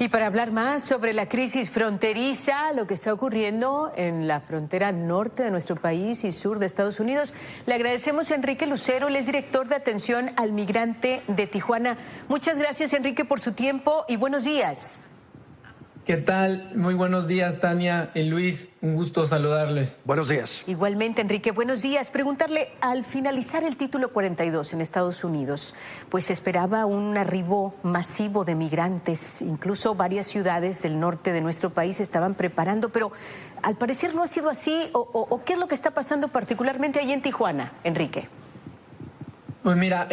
Y para hablar más sobre la crisis fronteriza, lo que está ocurriendo en la frontera norte de nuestro país y sur de Estados Unidos, le agradecemos a Enrique Lucero, él es director de atención al migrante de Tijuana. Muchas gracias, Enrique, por su tiempo y buenos días. ¿Qué tal? Muy buenos días, Tania y Luis. Un gusto saludarles. Buenos días. Igualmente, Enrique, buenos días. Preguntarle, al finalizar el título 42 en Estados Unidos, pues se esperaba un arribo masivo de migrantes. Incluso varias ciudades del norte de nuestro país se estaban preparando, pero al parecer no ha sido así. ¿O qué es lo que está pasando particularmente ahí en Tijuana, Enrique? Pues mira,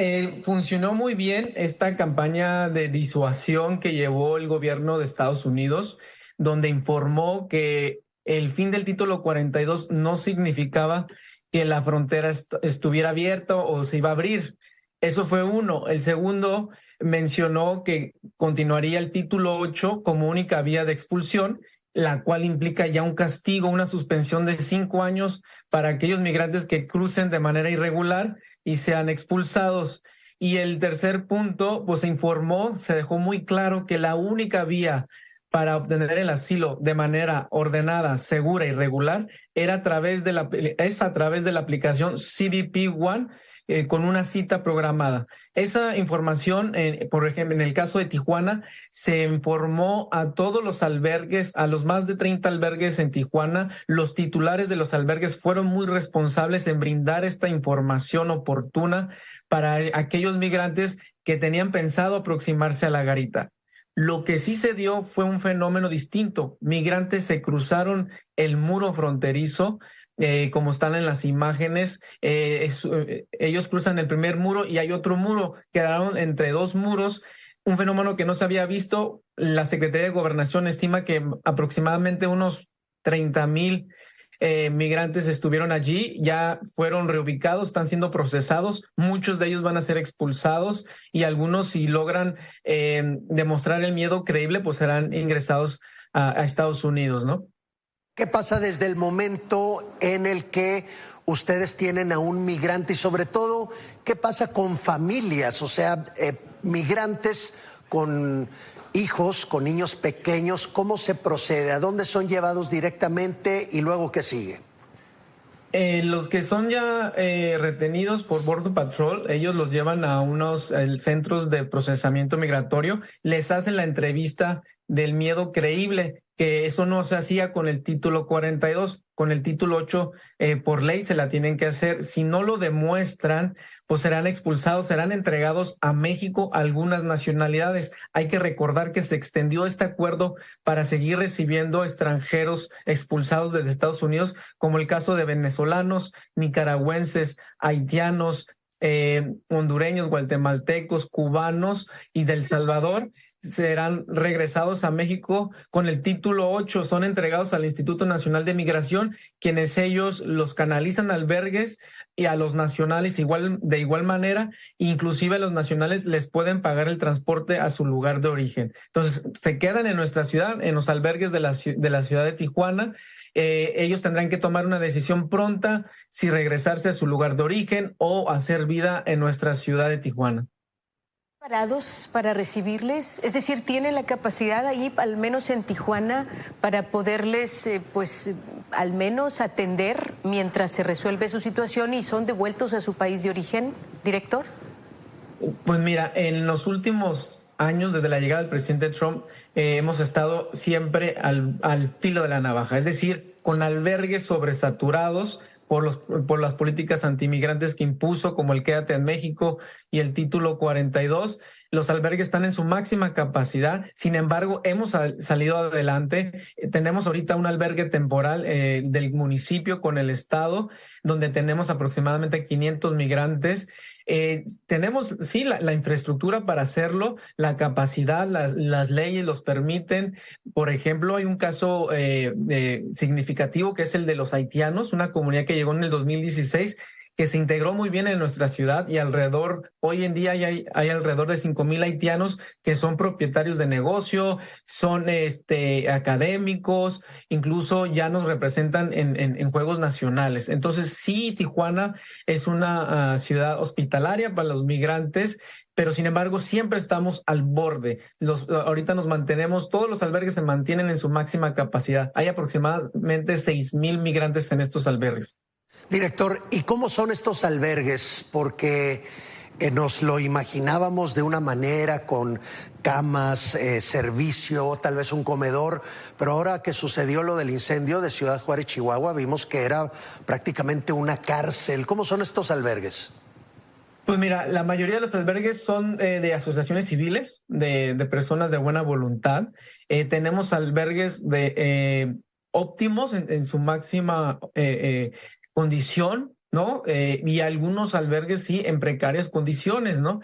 funcionó muy bien esta campaña de disuasión que llevó el gobierno de Estados Unidos, donde informó que el fin del título 42 no significaba que la frontera estuviera abierta o se iba a abrir. Eso fue uno. El segundo mencionó que continuaría el título 8 como única vía de expulsión, la cual implica ya un castigo, una suspensión de 5 años para aquellos migrantes que crucen de manera irregular y sean expulsados. Y el tercer punto, pues se informó, se dejó muy claro que la única vía para obtener el asilo de manera ordenada, segura y regular es a través de la aplicación CBP One, con una cita programada. Esa información, por ejemplo, en el caso de Tijuana, se informó a todos los albergues, a los más de 30 albergues en Tijuana. Los titulares de los albergues fueron muy responsables en brindar esta información oportuna para aquellos migrantes que tenían pensado aproximarse a la garita. Lo que sí se dio fue un fenómeno distinto. Migrantes se cruzaron el muro fronterizo, como están en las imágenes. Ellos cruzan el primer muro y hay otro muro, quedaron entre dos muros, un fenómeno que no se había visto. La Secretaría de Gobernación estima que aproximadamente unos 30,000 migrantes estuvieron allí, ya fueron reubicados, están siendo procesados, muchos de ellos van a ser expulsados y algunos, si logran demostrar el miedo creíble, pues serán ingresados a Estados Unidos, ¿no? ¿Qué pasa desde el momento en el que ustedes tienen a un migrante y sobre todo, qué pasa con familias, o sea, migrantes con hijos, con niños pequeños? ¿Cómo se procede? ¿A dónde son llevados directamente y luego qué sigue? Los que son ya retenidos por Border Patrol, ellos los llevan a unos centros de procesamiento migratorio, les hacen la entrevista del miedo creíble, que eso no se hacía con el título 42, con el título 8 por ley se la tienen que hacer. Si no lo demuestran, pues serán expulsados, serán entregados a México, algunas nacionalidades. Hay que recordar que se extendió este acuerdo para seguir recibiendo extranjeros expulsados desde Estados Unidos, como el caso de venezolanos, nicaragüenses, haitianos, hondureños, guatemaltecos, cubanos y del Salvador. Serán regresados a México con el título 8, son entregados al Instituto Nacional de Migración, quienes ellos los canalizan a albergues, y a los nacionales de igual manera, inclusive a los nacionales les pueden pagar el transporte a su lugar de origen. Entonces, se quedan en nuestra ciudad, en los albergues de la ciudad de Tijuana. Ellos tendrán que tomar una decisión pronta, si regresarse a su lugar de origen o hacer vida en nuestra ciudad de Tijuana. ¿Preparados para recibirles? Es decir, ¿tienen la capacidad ahí, al menos en Tijuana, para poderles, al menos atender mientras se resuelve su situación y son devueltos a su país de origen, director? Pues mira, en los últimos años, desde la llegada del presidente Trump, hemos estado siempre al filo de la navaja, es decir, con albergues sobresaturados por las políticas antimigrantes que impuso, como el Quédate en México y el título 42. Los albergues están en su máxima capacidad, sin embargo, hemos salido adelante. Tenemos ahorita un albergue temporal del municipio con el estado, donde tenemos aproximadamente 500 migrantes. Tenemos, sí, la infraestructura para hacerlo, la capacidad, las leyes los permiten. Por ejemplo, hay un caso significativo que es el de los haitianos, una comunidad que llegó en el 2016, que se integró muy bien en nuestra ciudad, y hoy en día hay alrededor de 5,000 haitianos que son propietarios de negocio, son académicos, incluso ya nos representan en juegos nacionales. Entonces sí, Tijuana es una ciudad hospitalaria para los migrantes. pero sin embargo siempre estamos al borde. Ahorita nos mantenemos, todos los albergues se mantienen en su máxima capacidad. Hay aproximadamente 6,000 migrantes en estos albergues. Director, ¿y cómo son estos albergues? Porque nos lo imaginábamos de una manera, con camas, servicio, tal vez un comedor, pero ahora que sucedió lo del incendio de Ciudad Juárez, Chihuahua, vimos que era prácticamente una cárcel. ¿Cómo son estos albergues? Pues mira, la mayoría de los albergues son de asociaciones civiles, de personas de buena voluntad. Tenemos albergues de óptimos en su máxima condición, ¿no? Y algunos albergues sí en precarias condiciones, ¿no?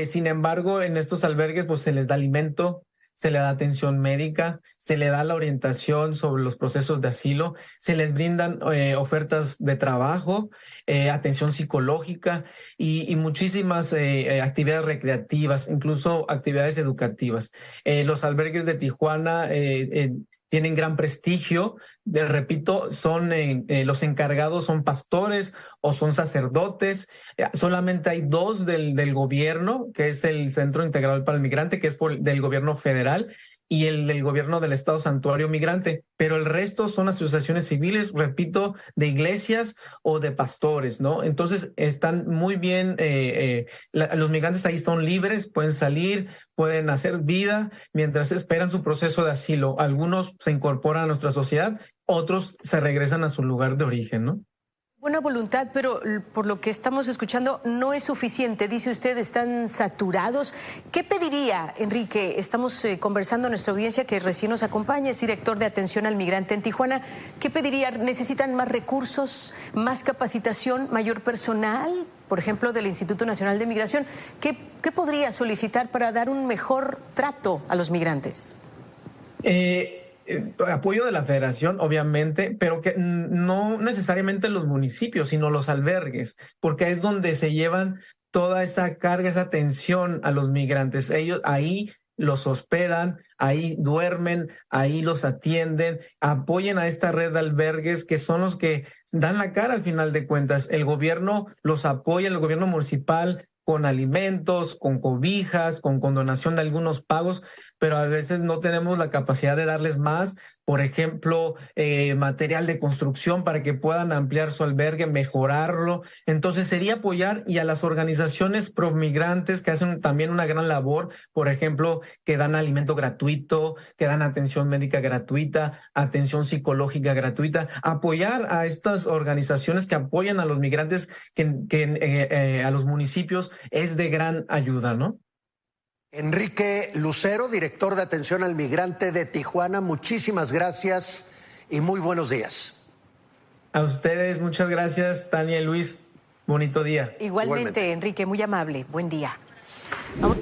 Sin embargo, en estos albergues pues se les da alimento, se le da atención médica, se le da la orientación sobre los procesos de asilo, se les brindan ofertas de trabajo, atención psicológica y muchísimas actividades recreativas, incluso actividades educativas. Los albergues de Tijuana tienen gran prestigio. Repito, son los encargados son pastores o son sacerdotes. Solamente hay 2 del gobierno, que es el Centro Integral para el Migrante, que es del gobierno federal, y el del gobierno del Estado Santuario Migrante, pero el resto son asociaciones civiles, repito, de iglesias o de pastores, ¿no? Entonces están muy bien, los migrantes ahí son libres, pueden salir, pueden hacer vida mientras esperan su proceso de asilo. Algunos se incorporan a nuestra sociedad, otros se regresan a su lugar de origen, ¿no? Buena voluntad, pero por lo que estamos escuchando no es suficiente. Dice usted, están saturados. ¿Qué pediría, Enrique? Estamos conversando a nuestra audiencia que recién nos acompaña, es director de atención al migrante en Tijuana. ¿Qué pediría? ¿Necesitan más recursos, más capacitación, mayor personal? Por ejemplo, del Instituto Nacional de Migración. ¿Qué podría solicitar para dar un mejor trato a los migrantes? Apoyo de la federación, obviamente, pero que no necesariamente los municipios, sino los albergues, porque es donde se llevan toda esa carga, esa atención a los migrantes. Ellos ahí los hospedan, ahí duermen, ahí los atienden, apoyen a esta red de albergues que son los que dan la cara al final de cuentas. El gobierno los apoya, el gobierno municipal, con alimentos, con cobijas, con condonación de algunos pagos, pero a veces no tenemos la capacidad de darles más, por ejemplo, material de construcción para que puedan ampliar su albergue, mejorarlo. Entonces sería apoyar y a las organizaciones promigrantes que hacen también una gran labor, por ejemplo, que dan alimento gratuito, que dan atención médica gratuita, atención psicológica gratuita, apoyar a estas organizaciones que apoyan a los migrantes, a los municipios, es de gran ayuda, ¿no? Enrique Lucero, director de atención al migrante de Tijuana, muchísimas gracias y muy buenos días. A ustedes, muchas gracias, Tania y Luis. Bonito día. Igualmente, Enrique, muy amable. Buen día. Vamos.